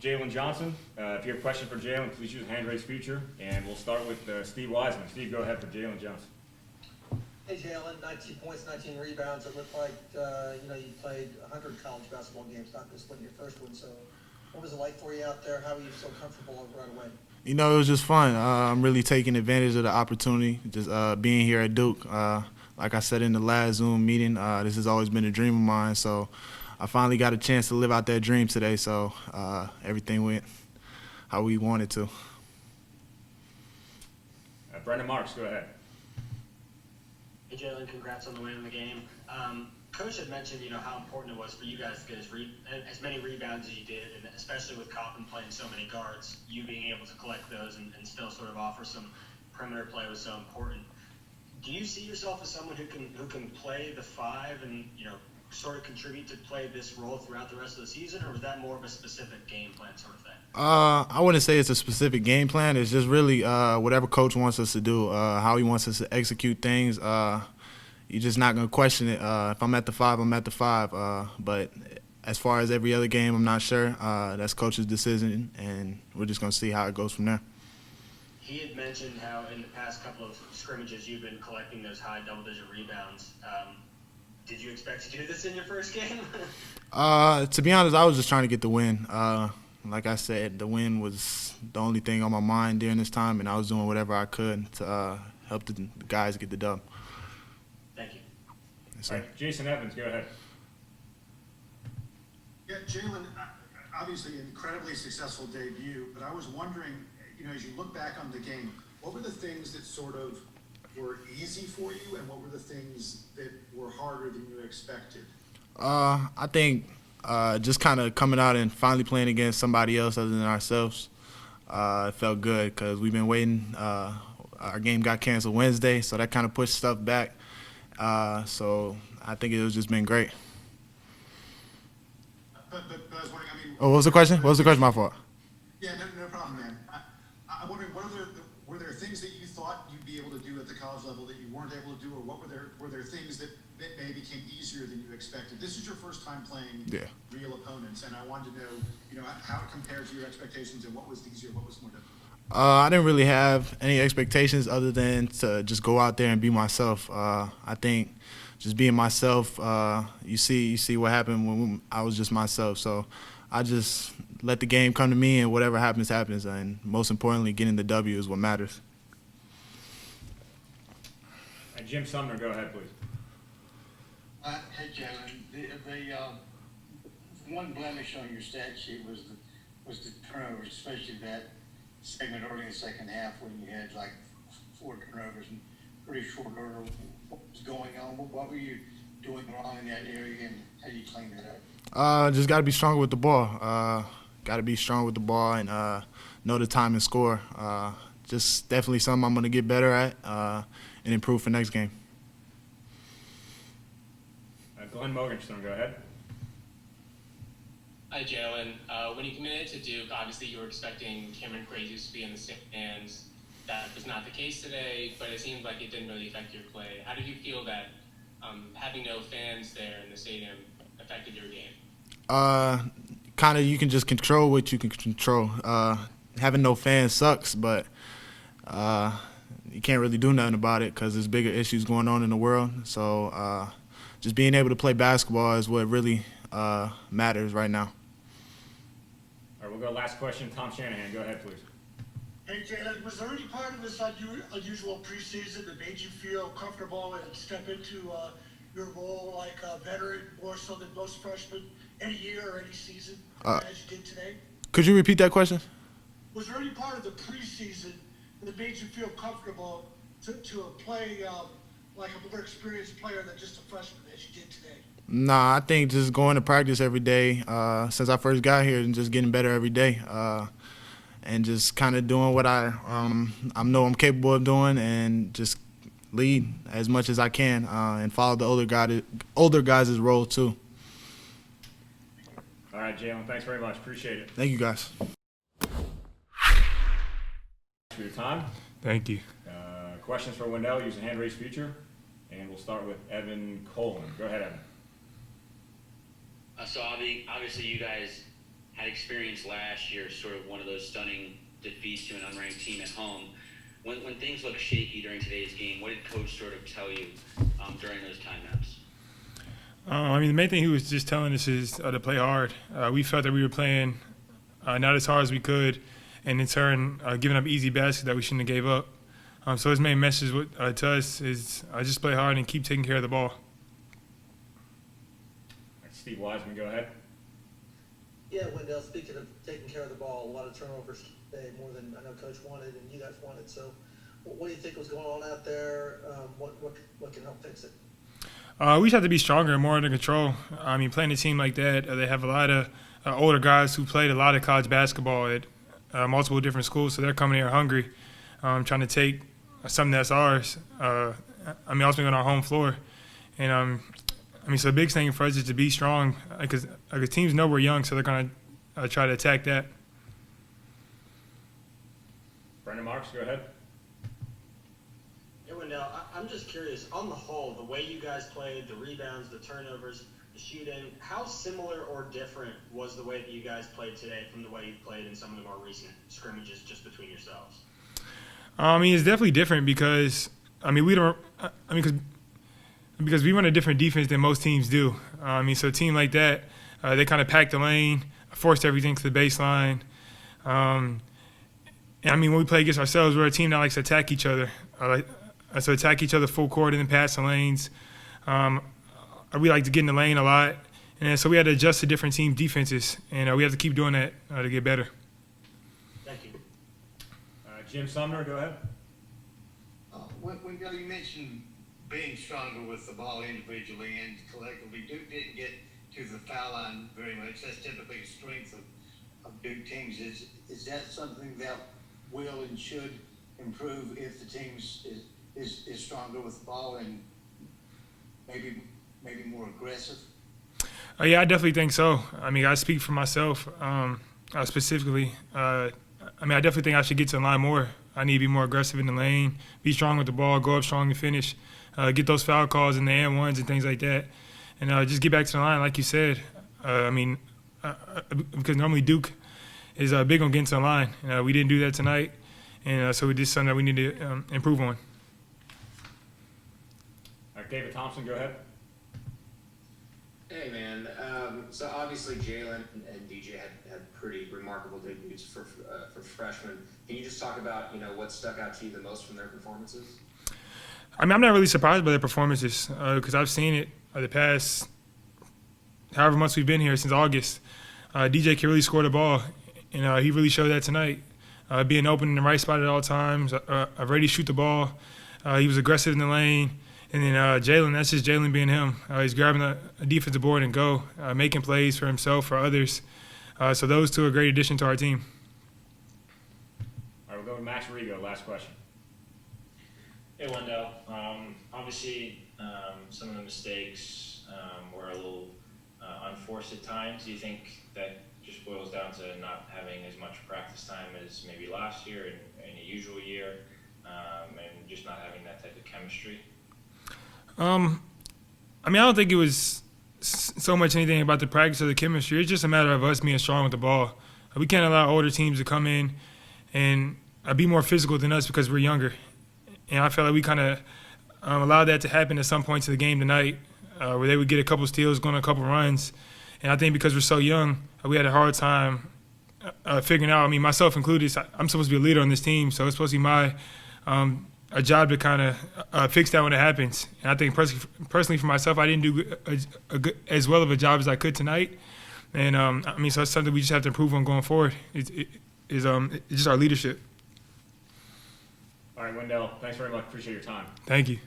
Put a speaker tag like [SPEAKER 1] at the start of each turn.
[SPEAKER 1] Jalen Johnson. If you have a question for Jalen, please use hand raise feature, and we'll start with Steve Wiseman. Steve, go ahead for Jalen Johnson.
[SPEAKER 2] Hey Jalen, 19 points, 19 rebounds. It looked like you played 100 college basketball games, not just winning your first one. So, what was it like for you out there? How were you so comfortable right away?
[SPEAKER 3] It was just fun. I'm really taking advantage of the opportunity, just being here at Duke. Like I said in the last Zoom meeting, this has always been a dream of mine. So, I finally got a chance to live out that dream today. So, everything went how we wanted to.
[SPEAKER 1] Brendan Marks, go ahead.
[SPEAKER 4] Hey Jalen, congrats on the win in the game. Coach had mentioned, how important it was for you guys to get as many rebounds as you did, and especially with Coppin playing so many guards, you being able to collect those and still sort of offer some perimeter play was so important. Do you see yourself as someone who can play the five and sort of contribute to play this role throughout the rest of the season, or was that more of a specific game plan sort of thing?
[SPEAKER 3] I wouldn't say it's a specific game plan. It's just really whatever coach wants us to do, how he wants us to execute things. You're just not going to question it. If I'm at the five, I'm at the five. But as far as every other game, I'm not sure. That's coach's decision, and we're just going to see how it goes from there.
[SPEAKER 4] He had mentioned how in the past couple of scrimmages you've been collecting those high double-digit rebounds. Did you expect to do this in your first game?
[SPEAKER 3] To be honest, I was just trying to get the win. Like I said, the win was the only thing on my mind during this time, and I was doing whatever I could to help the guys get the dub.
[SPEAKER 4] Thank you.
[SPEAKER 3] Yes,
[SPEAKER 1] All right, Jason Evans, go ahead.
[SPEAKER 5] Yeah, Jalen, obviously an incredibly successful debut, but I was wondering, as you look back on the game, what were the things that sort of were easy for you, and what were the things that were harder than you expected?
[SPEAKER 3] I think just kind of coming out and finally playing against somebody else other than ourselves, it felt good because we've been waiting. Our game got canceled Wednesday, so that kind of pushed stuff back. So I think it was just been great.
[SPEAKER 5] But I was wondering,
[SPEAKER 3] what was the question? What was the question? My fault.
[SPEAKER 5] Yeah, no problem, man. I'm wondering, were there things that you thought you'd be able to do at the college level that you weren't able to do, or what were there things that maybe became easier than you expected? This is your first time playing real opponents, and I wanted to know, how it compared to your expectations and what was easier, what was more difficult.
[SPEAKER 3] I didn't really have any expectations other than to just go out there and be myself. I think just being myself, you see what happened when I was just myself. So I just let the game come to me, and whatever happens, happens. And most importantly, getting the W is what matters.
[SPEAKER 1] And Jim Sumner, go ahead, please.
[SPEAKER 6] Hey, Jalen, the one blemish on your stat sheet was the turnovers, especially that segment early in the second half when you had like 4 turnovers in pretty short order. What was going on? What were you doing wrong in that area, and how do you clean that up?
[SPEAKER 3] Just got to be stronger with the ball. Got to be strong with the ball and know the time and score. Just definitely something I'm going to get better at and improve for next game.
[SPEAKER 1] Glenn Morgenstern, go ahead.
[SPEAKER 7] Hi, Jalen. When you committed to Duke, obviously you were expecting Cameron Crazies to be in the stands. That was not the case today, but it seemed like it didn't really affect your play. How did you feel that having no fans there in the stadium affected your game?
[SPEAKER 3] Kind of you can just control what you can control. Having no fans sucks, but you can't really do nothing about it because there's bigger issues going on in the world. So just being able to play basketball is what really matters right now.
[SPEAKER 1] All right, we'll go last question. Tom Shanahan, go ahead, please.
[SPEAKER 8] Hey, Jalen, was there any part of this unusual preseason that made you feel comfortable and step into your role like a veteran more so than most freshmen any year or any season as you did today?
[SPEAKER 3] Could you repeat that question?
[SPEAKER 8] Was there any part of the preseason that made you feel comfortable to play like a more experienced player than just a freshman as you did today?
[SPEAKER 3] Nah, I think just going to practice every day since I first got here and just getting better every day and just kind of doing what I know I'm capable of doing and just lead as much as I can and follow the older guys' role too.
[SPEAKER 1] All right, Jalen, thanks very much. Appreciate it.
[SPEAKER 3] Thank you, guys.
[SPEAKER 1] For your time.
[SPEAKER 9] Thank you.
[SPEAKER 1] Questions for Wendell, use the hand raise feature. And we'll start with Evan Coleman. Go ahead, Evan.
[SPEAKER 10] So obviously you guys
[SPEAKER 9] had experienced last year, sort of one of those stunning defeats to an unranked team at home. When things look shaky during today's game, what did Coach sort of tell you during those timeouts?
[SPEAKER 10] I mean, the main thing he was just telling us is to play hard. We felt that we were playing not as hard as we could, and in turn giving up easy baskets that we shouldn't have gave up. So his main message to us is just play hard and keep taking care of the ball.
[SPEAKER 1] Steve Wiseman, go ahead.
[SPEAKER 2] Yeah, Wendell, speaking of taking care of the ball, a lot of turnovers today, more than I know Coach wanted and you guys wanted. So what do you think was going on out there? What can help fix it?
[SPEAKER 10] We just have to be stronger and more under control. I mean, playing a team like that, they have a lot of older guys who played a lot of college basketball at multiple different schools, so they're coming here hungry, trying to take something that's ours. Ultimately on our home floor. And, so the biggest thing for us is to be strong because teams know we're young, so they're going to try to attack that.
[SPEAKER 1] Brendan Marks, go ahead.
[SPEAKER 4] Hey, Wendell, I'm just curious, on the whole, the way you guys played, the rebounds, the turnovers, the shooting, how similar or different was the way that you guys played today from the way you played in some of the more recent scrimmages just between yourselves?
[SPEAKER 10] It's definitely different because because we run a different defense than most teams do. So a team like that, they kind of pack the lane, force everything to the baseline. And when we play against ourselves, we're a team that likes to attack each other. So attack each other full court and then pass the lanes. We like to get in the lane a lot. And so we had to adjust to different team defenses, and we have to keep doing that to get better.
[SPEAKER 4] Thank you.
[SPEAKER 1] Jim Sumner, go ahead.
[SPEAKER 6] Wendell, you mentioned being stronger with the ball individually and collectively. Duke didn't get to the foul line very much. That's typically a strength of Duke teams. Is that something that will and should improve if the team is stronger with the ball and maybe more aggressive?
[SPEAKER 10] Yeah, I definitely think so. I speak for myself specifically. I definitely think I should get to the line more. I need to be more aggressive in the lane, be strong with the ball, go up strong and finish, get those foul calls in the and ones and things like that, and just get back to the line like you said. Because normally Duke is big on getting to the line. We didn't do that tonight, and so we did something that we need to improve on.
[SPEAKER 1] All right, David Thompson, go ahead.
[SPEAKER 11] Hey, man. So obviously Jalen and DJ had pretty remarkable debuts for freshmen. Can you just talk about, what stuck out to you the most from their performances?
[SPEAKER 10] I'm not really surprised by their performances because I've seen it the past however months we've been here since August. DJ can really score the ball, and he really showed that tonight. Being open in the right spot at all times, ready to shoot the ball. He was aggressive in the lane. And then Jalen, that's just Jalen being him. He's grabbing a defensive board and go, making plays for himself, for others. So those two are a great addition to our team.
[SPEAKER 1] All right, we'll go to Max Rigo, last question.
[SPEAKER 12] Hey, Wendell. Obviously, some of the mistakes were a little unforced at times. Do you think that just boils down to not having as much practice time as maybe last year and a usual year, and just not having that type of chemistry?
[SPEAKER 10] I don't think it was so much anything about the practice or the chemistry. It's just a matter of us being strong with the ball. We can't allow older teams to come in and be more physical than us because we're younger. And I felt like we kind of allowed that to happen at some points of the game tonight where they would get a couple steals, going on a couple runs. And I think because we're so young, we had a hard time figuring out, myself included, I'm supposed to be a leader on this team, so it's supposed to be my a job to kind of fix that when it happens. And I think personally for myself, I didn't do as well of a job as I could tonight. And so it's something we just have to improve on going forward. It's just our leadership.
[SPEAKER 1] All right, Wendell, thanks very much. Appreciate your time.
[SPEAKER 10] Thank you.